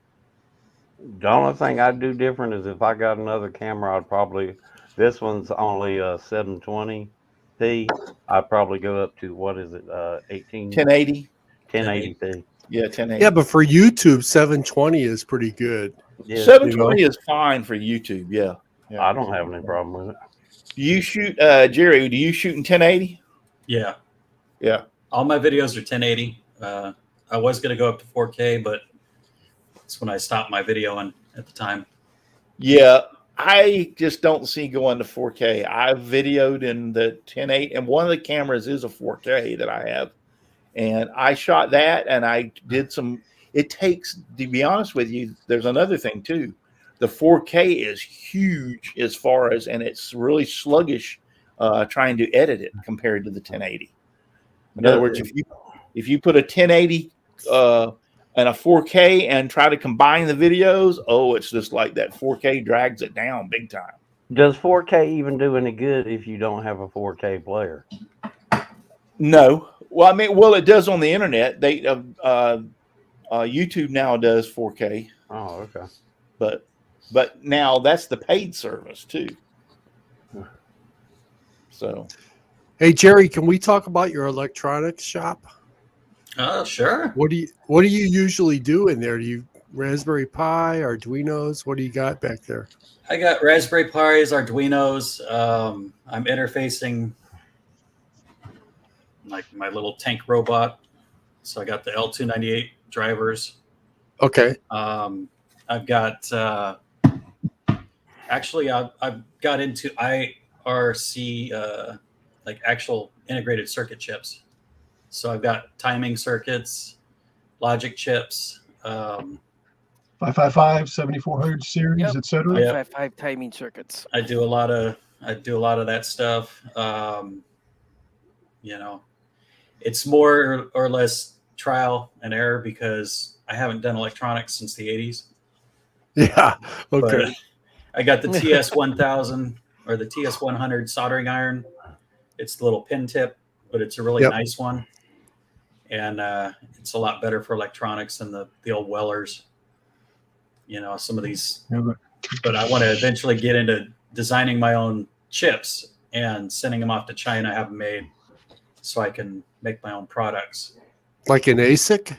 the only thing I'd do different is if I got another camera, this one's only 720p. I'd probably go up to 1080p. Yeah, 1080. Yeah, but for YouTube, 720 is pretty good. Yeah, 720 is fine for YouTube. Yeah. I don't have any problem with it. Do you shoot, Jerry? Do you shoot in 1080? Yeah. Yeah. All my videos are 1080. I was going to go up to 4K, but that's when I stopped my videoing at the time. Yeah. I just don't see going to 4K. I've videoed in the 1080, and one of the cameras is a 4K that I have. And I shot that, and I did some. It takes, to be honest with you, there's another thing too. The 4K is huge as far as, and it's really sluggish trying to edit it compared to the 1080. In other words, if you put a 1080 and a 4K and try to combine the videos, it's just like that 4K drags it down big time. Does 4K even do any good if you don't have a 4K player? No. Well, I mean, it does on the internet. They YouTube now does 4K. Oh, okay. But now that's the paid service too. So, hey Jerry, can we talk about your electronics shop? Sure. What do you usually do in there? Do you Raspberry Pi, Arduinos? What do you got back there? I got Raspberry Pis, Arduinos. I'm interfacing like my little tank robot. So I got the L298 drivers. Okay. I've got I've got into IRC like actual integrated circuit chips. So I've got timing circuits, logic chips, 555, 7400 series, etc. 555 timing circuits. I do a lot of I do a lot of that stuff. It's more or less trial and error because I haven't done electronics since the 80s. Yeah. Okay. But I got the TS1000 or the TS100 soldering iron. It's the little pin tip, but it's a really nice one. And it's a lot better for electronics than the old Wellers. Some of these. But I want to eventually get into designing my own chips and sending them off to China, have them made so I can make my own products. Like an ASIC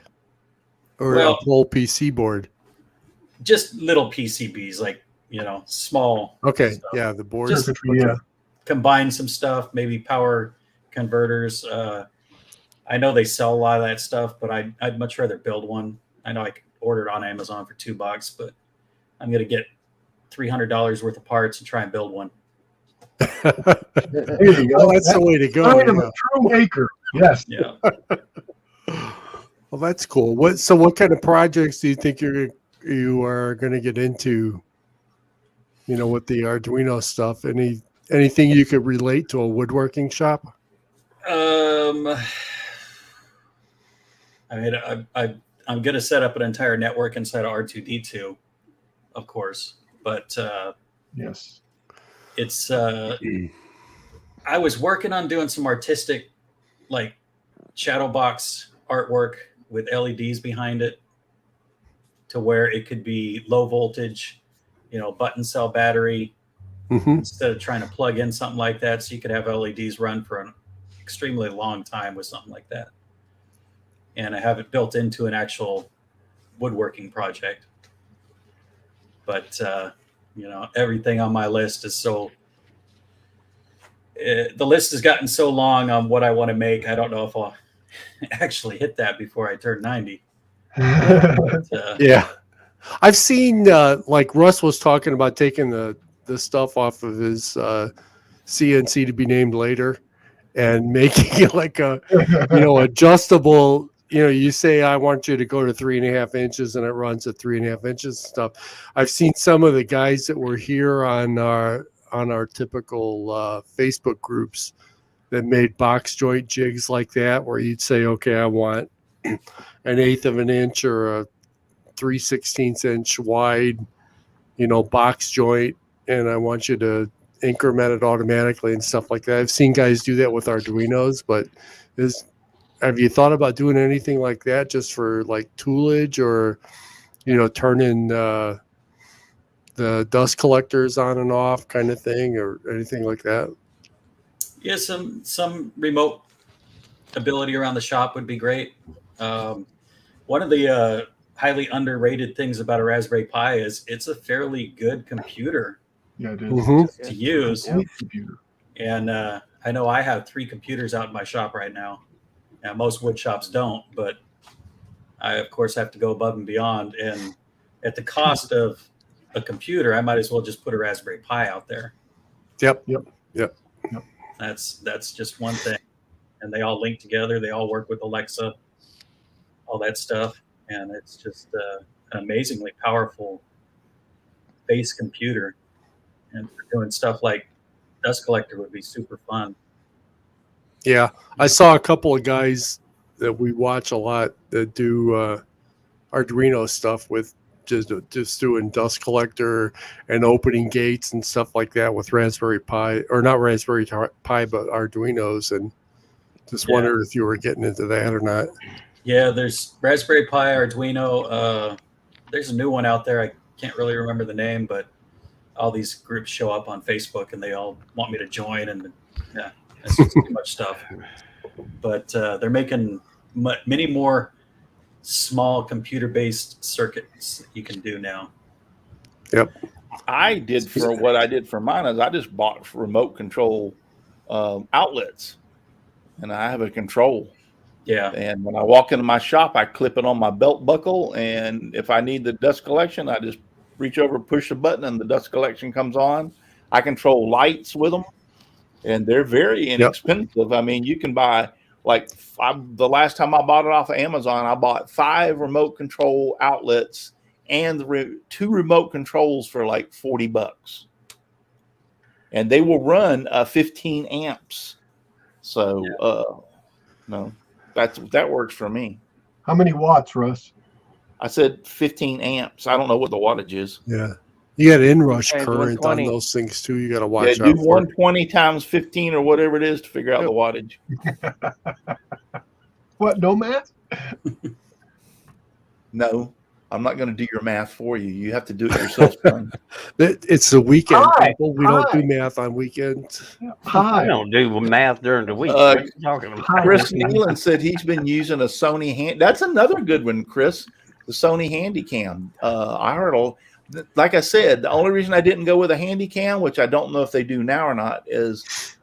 or a whole PC board? Just little PCBs, like, small. Okay. Stuff. Yeah. The board. Just combine some stuff, maybe power converters. I know they sell a lot of that stuff, but I'd much rather build one. I know I could order it on Amazon for $2, but I'm going to get $300 worth of parts and try and build one. There you go. Well, that's the way to go. I am a true maker. Yes. Yeah. Well, that's cool. What kind of projects do you think you are going to get into? With the Arduino stuff. Anything you could relate to a woodworking shop? I'm going to set up an entire network inside of R2D2, of course. But yes, it's. I was working on doing some artistic, like shadow box artwork with LEDs behind it, to where it could be low voltage, button cell battery, instead of trying to plug in something like that. So you could have LEDs run for an extremely long time with something like that. And I have it built into an actual woodworking project. But, everything on my list is the list has gotten so long on what I want to make. I don't know if I'll actually hit that before I turn 90. Yeah. I've seen, like Russ was talking about taking the stuff off of his CNC to be named later and making it like a, adjustable, you say, I want you to go to 3.5 inches and it runs at 3.5 inches and stuff. I've seen some of the guys that were here on our typical Facebook groups that made box joint jigs like that, where you'd say, okay, I want 1/8 of an inch or a 3/16 inch wide, box joint, and I want you to increment it automatically and stuff like that. I've seen guys do that with Arduinos, but have you thought about doing anything like that just for like toolage or, turning the dust collectors on and off kind of thing or anything like that? Yeah, some remote ability around the shop would be great. One of the highly underrated things about a Raspberry Pi is it's a fairly good computer. Yeah, it is. To use. Computer. And I know I have 3 computers out in my shop right now. Now, most wood shops don't, but I, of course, have to go above and beyond. And at the cost of a computer, I might as well just put a Raspberry Pi out there. Yep. That's just one thing. And they all link together. They all work with Alexa, all that stuff. And it's just an amazingly powerful base computer. And for doing stuff like dust collector would be super fun. Yeah, I saw a couple of guys that we watch a lot that do Arduino stuff with just doing dust collector and opening gates and stuff like that with Raspberry Pi, or not Raspberry Pi, but Arduinos. And just wondered if you were getting into that or not. Yeah, there's Raspberry Pi, Arduino. There's a new one out there. I can't really remember the name, but all these groups show up on Facebook and they all want me to join. And yeah, it's just too much stuff. But they're making many more small computer-based circuits that you can do now. Yep. I did for what I did for mine is I just bought remote control outlets, and I have a control. Yeah. And when I walk into my shop, I clip it on my belt buckle, and if I need the dust collection, I just reach over, push the button, and the dust collection comes on. I control lights with them, and they're very inexpensive. Yep. I mean, you can buy the last time I bought it off of Amazon, I bought 5 remote control outlets and 2 remote controls for like $40. and they will run 15 amps. So no, that works for me. How many watts, Russ? I said 15 amps. I don't know what the wattage is. Yeah. You got inrush Times current on 120. those things too. You got to Yeah, watch do out for. 120 times 15 or whatever it is to figure out the wattage. What? No math? No, I'm not going to do your math for you. You have to do it yourself, son. It's the weekend. Hi. People. We don't do math on weekends. Hi. I don't do math during the week. What are you talking about? Chris Nealon said he's been using a Sony hand. That's another good one, Chris. The Sony Handycam. I heard like I said, the only reason I didn't go with a Handycam, which I don't know if they do now or not, is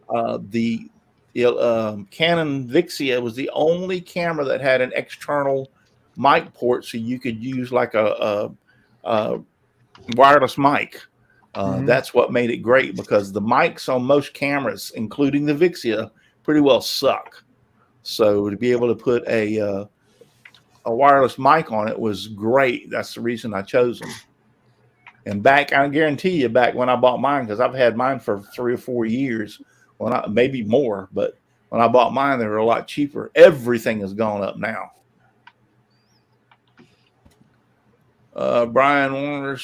the Canon Vixia was the only camera that had an external mic port, so you could use like a wireless mic. That's what made it great, because the mics on most cameras, including the Vixia, pretty well suck. So to be able to put a wireless mic on it was great. That's the reason I chose them. And I guarantee you, back when I bought mine, because I've had mine for 3 or 4 years, maybe more, but when I bought mine, they were a lot cheaper. Everything has gone up now. Brian Warner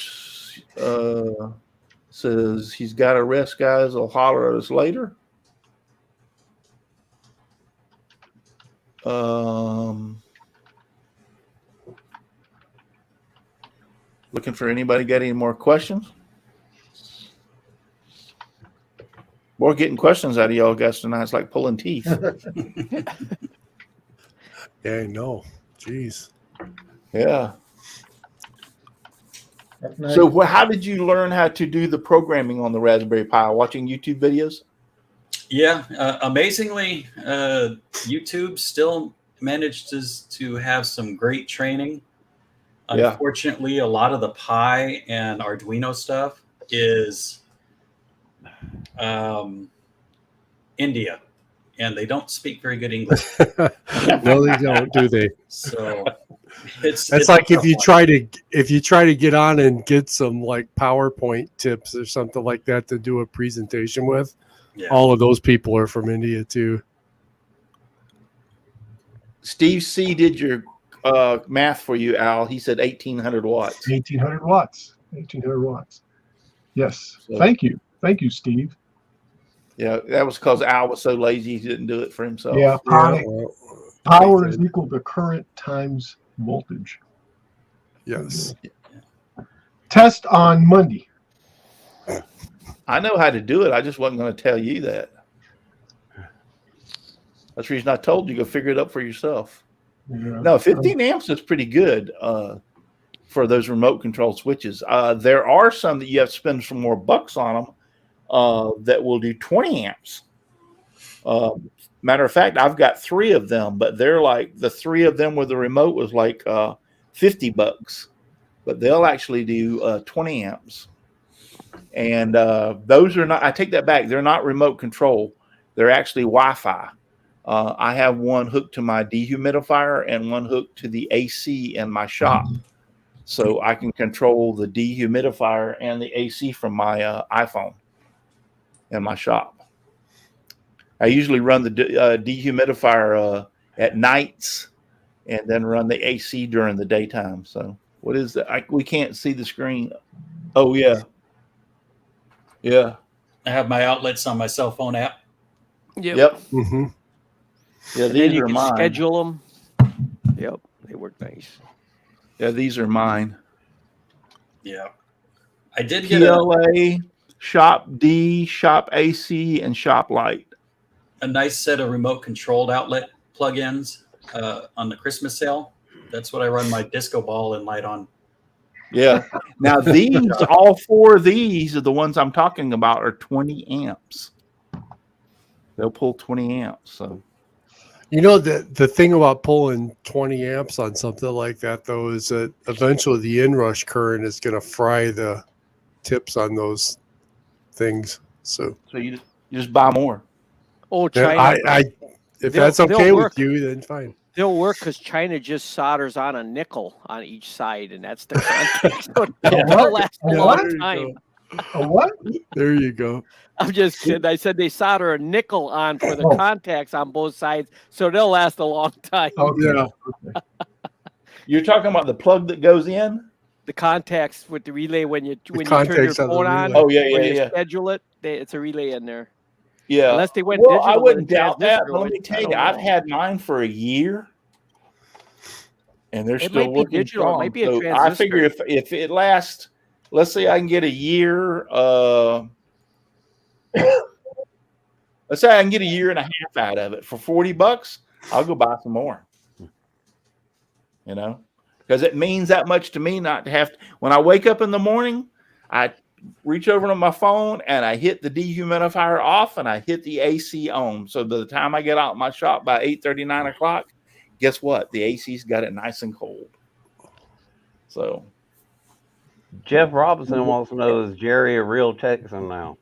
says he's got a rest, guys. I'll holler at us later. Looking for anybody got any more questions? We're getting questions out of y'all guys tonight. It's like pulling teeth. Yeah, I know. Jeez. Yeah. Nice. So how did you learn how to do the programming on the Raspberry Pi? Watching YouTube videos? Yeah, amazingly, YouTube still manages to have some great training. Yeah. Unfortunately, a lot of the Pi and Arduino stuff is India, and they don't speak very good English. No, they don't, do they? So it's like if you try to get on and get some like PowerPoint tips or something like that to do a presentation with. Yeah. All of those people are from India too. Steve C did your math for you, Al. He said 1,800 watts. 1,800 watts. 1,800 watts. Yes. So- Thank you. Thank you, Steve. Yeah, that was because Al was so lazy he didn't do it for himself. Yeah. Yeah, well, Power is equal to current times voltage. yes. Test on Monday. I know how to do it. I just wasn't going to tell you that. That's the reason I told you, go figure it out for yourself. Yeah. No, 15 amps is pretty good for those remote control switches. There are some that you have to spend some more bucks on them that will do 20 amps. Matter of fact, I've got 3 of them, but they're like the 3 of them with the remote was like $50, but they'll actually do 20 amps. And those are not, I take that back. They're not remote control. They're actually Wi-Fi. I have one hooked to my dehumidifier and one hooked to the AC in my shop. So I can control the dehumidifier and the AC from my iPhone in my shop. I usually run the dehumidifier at nights and then run the AC during the daytime. So what is that? We can't see the screen. Oh, yeah. Yeah. I have my outlets on my cell phone app. Yep. Mm-hmm. Yeah, And then these you are can mine. schedule them. Yep, they work nice. Yeah, these are mine. Yeah. I did get PLA, Shop D, Shop AC, and Shop Light. a nice set of remote controlled outlet plugins on the Christmas sale. That's what I run my disco ball and light on. Yeah. Now these, all 4 of these are the ones I'm talking about are 20 amps. They'll pull 20 amps. So You know, the thing about pulling 20 amps on something like that, though, is that eventually the inrush current is going to fry the tips on those things. So you just buy more. Oh, yeah, China. if They'll- that's okay they'll with work. you, then fine. They'll work because China just solders on a nickel on each side, and that's the contact. So Yeah. it'll last a Yeah. long There you time. go. A what? There you go. I'm just kidding. I said they solder a nickel on for the contacts on both sides, so they'll last a long time. Okay. Yeah. You're talking about the plug that goes in? The contacts with the relay when you turn your phone on. Oh, yeah, when yeah, you yeah. schedule it, it's a relay in there. Yeah. Unless they went well, digital. I wouldn't with a doubt that. transmitter, But let me I tell you, don't I've know. had mine for a year, and they're It still might be looking digital. It strong. might be a So I transistor. figure if it lasts, let's say I can get a year. Let's say I can get a year and a half out of it for $40. I'll go buy some more. You know, because it means that much to me not to have to. When I wake up in the morning, I reach over to my phone and I hit the dehumidifier off and I hit the AC on. So by the time I get out of my shop by 8:30, 9 o'clock, guess what? The AC's got it nice and cold. So Jeff Robinson wants to know, is Jerry a real Texan now?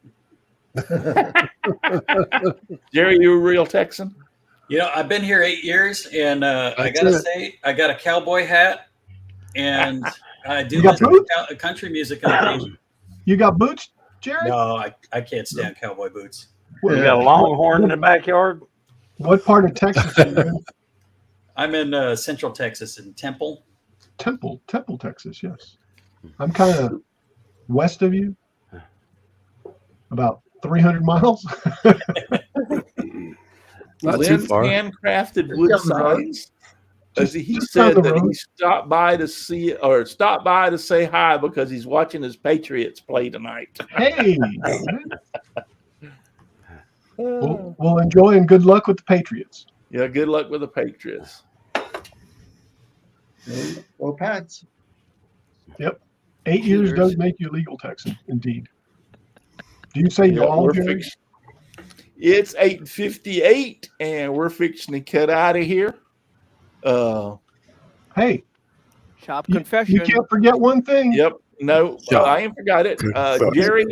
Jerry, you a real Texan? You know, I've been here 8 years, and I gotta say, I got a cowboy hat, and I do listen to country music on occasion. You got boots, Jerry? No, I can't stand cowboy boots. You got a longhorn in the backyard? What part of Texas are you in? I'm in Central Texas, in Temple. Temple, Texas, yes. I'm kind of west of you, about 300 miles. Not too far. Handcrafted wood signs. As he said that he stopped by to see or stopped by to say hi because he's watching his Patriots play tonight. Hey, we'll enjoy and good luck with the Patriots. Yeah, good luck with the Patriots. Well, Pats. Yep. 8 years does make you a legal Texan, indeed. Do you say you all, Jerry? It's 8:58, and we're fixing to cut out of here. Hey, shop confession. You can't forget one thing. Yep. No, I ain't forgot it. Jerry,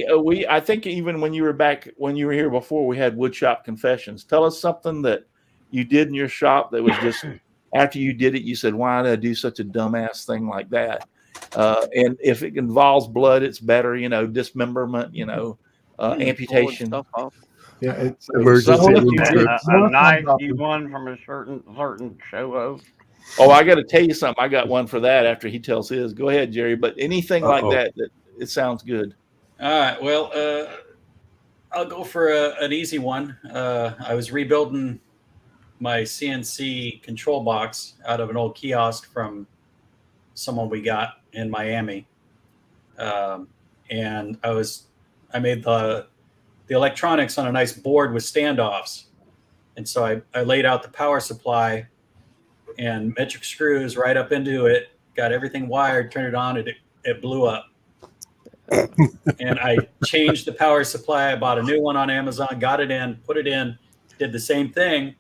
I think even when you were here before, we had woodshop confessions. Tell us something that you did in your shop that was just after you did it, you said, "Why did I do such a dumbass thing like that?" And if it involves blood, it's better. You know, dismemberment. You know, amputation. Yeah, it's emergency. A knife you won from a certain show host. Oh, I got to tell you something. I got one for that after he tells his. Go ahead, Jerry. But anything like that, it sounds good. All right. Well, I'll go for an easy one. I was rebuilding my CNC control box out of an old kiosk from someone we got in Miami, and I made the electronics on a nice board with standoffs, and so I laid out the power supply and metric screws right up into it, got everything wired, turned it on, and it blew up. And I changed the power supply. I bought a new one on Amazon, got it in, put it in, did the same thing.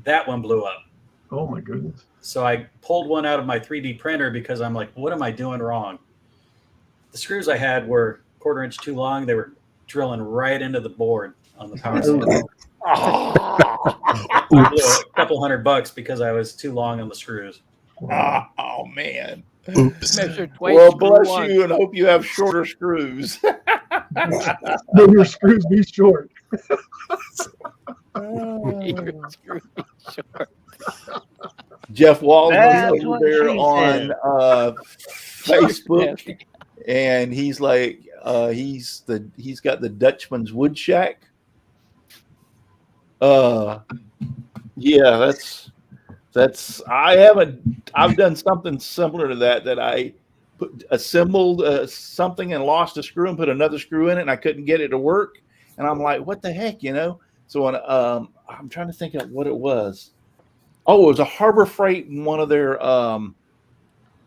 That one blew up. Oh my goodness. So I pulled one out of my 3D printer because I'm like, what am I doing wrong? The screws I had were 1/4 inch too long. They were drilling right into the board on the power supply. I blew a couple $100 because I was too long on the screws. Oh man. Oops. Well, bless you, and hope you have shorter screws. May your screws be short. Jeff Walden's over there on Facebook, and he's like, he's got the Dutchman's Wood Shack. Yeah, I've done something similar to that I assembled something and lost a screw and put another screw in it, and I couldn't get it to work, and I'm like, what the heck, you know? So when, I'm trying to think of what it was. Oh, it was a Harbor Freight in one of their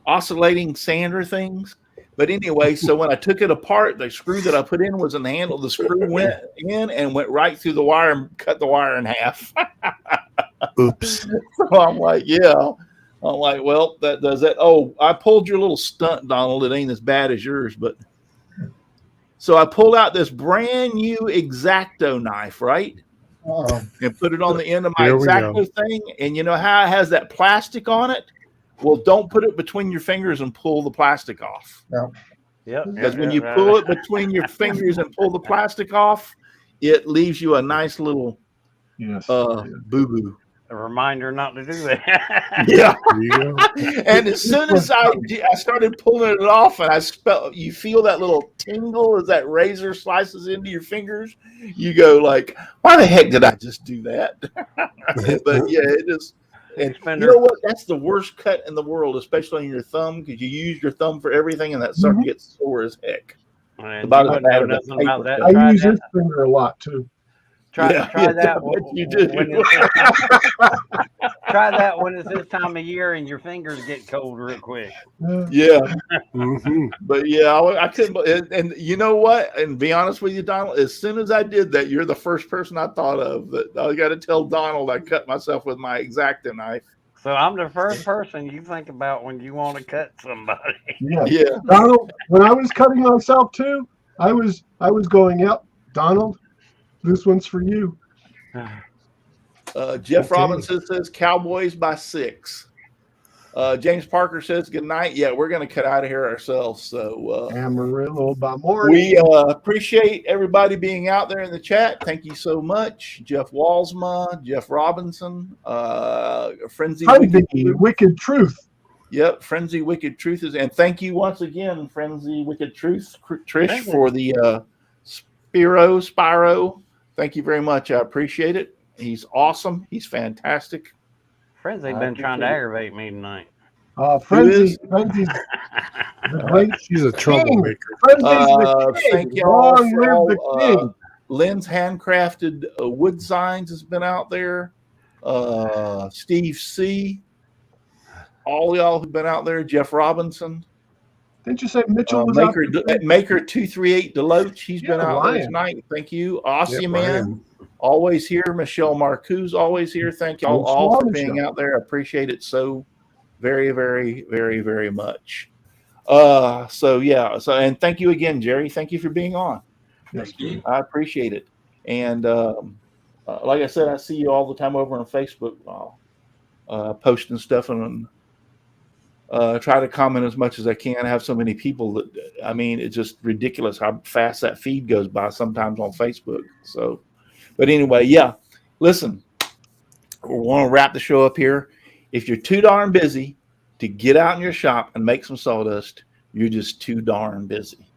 oscillating sander things. But anyway, so when I took it apart, the screw that I put in was in the handle. The screw went in and went right through the wire and cut the wire in half. Oops. So I'm like, yeah. I'm like, well, that does that. Oh, I pulled your little stunt, Donald. It ain't as bad as yours, but so I pulled out this brand new X-Acto knife, right? And put it on the end of my X-Acto thing. And you know how it has that plastic on it? Well, don't put it between your fingers and pull the plastic off. No. Yep. Because when you pull it between your fingers and pull the plastic off, it leaves you a nice little boo-boo. A reminder not to do that. Yeah. And as soon as I started pulling it off, and you feel that little tingle as that razor slices into your fingers, you go like, why the heck did I just do that? But yeah, it is. And you know what? That's the worst cut in the world, especially in your thumb, because you use your thumb for everything, and that sucker gets sore as heck. I use this finger a lot too. Try that. You do. Try that when it's this time of year and your fingers get cold real quick. Yeah. But yeah, I couldn't. And you know what? And be honest with you, Donald, as soon as I did that, you're the first person I thought of. That I got to tell Donald I cut myself with my X-Acto knife. So I'm the first person you think about when you want to cut somebody. Yeah. Donald, when I was cutting myself too, I was going, yep, Donald, this one's for you. Jeff Robinson says Cowboys by 6. James Parker says good night. Yeah, we're going to cut out of here ourselves. So Amarillo by morning. We appreciate everybody being out there in the chat. Thank you so much, Jeff Walsma, Jeff Robinson, Frenzy Wicked Truth. Yep, Frenzy Wicked Truth is, and thank you once again, Frenzy Wicked Truth, Trish, for the Spyro. Thank you very much. I appreciate it. He's awesome. He's fantastic. Frenzy's been trying to aggravate me tonight. Frenzy's she's a troublemaker. Thank you all for all. Lynn's handcrafted wood signs has been out there. Steve C. All y'all who've been out there. Jeff Robinson. Didn't you say Mitchell was Maker 238 Deloach? He's been out there tonight. Thank you. Aussie Man, always here. Michelle Marcoux, always here. Thank you all for being out there. I appreciate it so very, very, very, very much. And thank you again, Jerry. Thank you for being on. Thank you. I appreciate it. And like I said, I see you all the time over on Facebook, posting stuff and. Try to comment as much as I can. I have so many people that, I mean, it's just ridiculous how fast that feed goes by sometimes on Facebook. So, but anyway, yeah, listen, we want to wrap the show up here. If you're too darn busy to get out in your shop and make some sawdust, you're just too darn busy.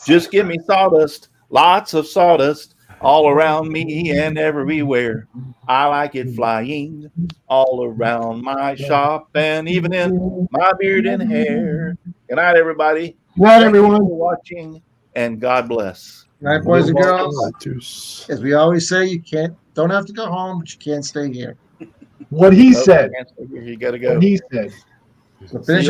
Just give me sawdust, lots of sawdust all around me and everywhere. I like it flying all around my shop and even in my beard and hair. Good night, everybody. Good night, everyone. Thank you for watching, and God bless. Good night, boys and girls. As we always say, don't have to go home, but you can't stay here. What he said. You got to go. What he said. So finish it.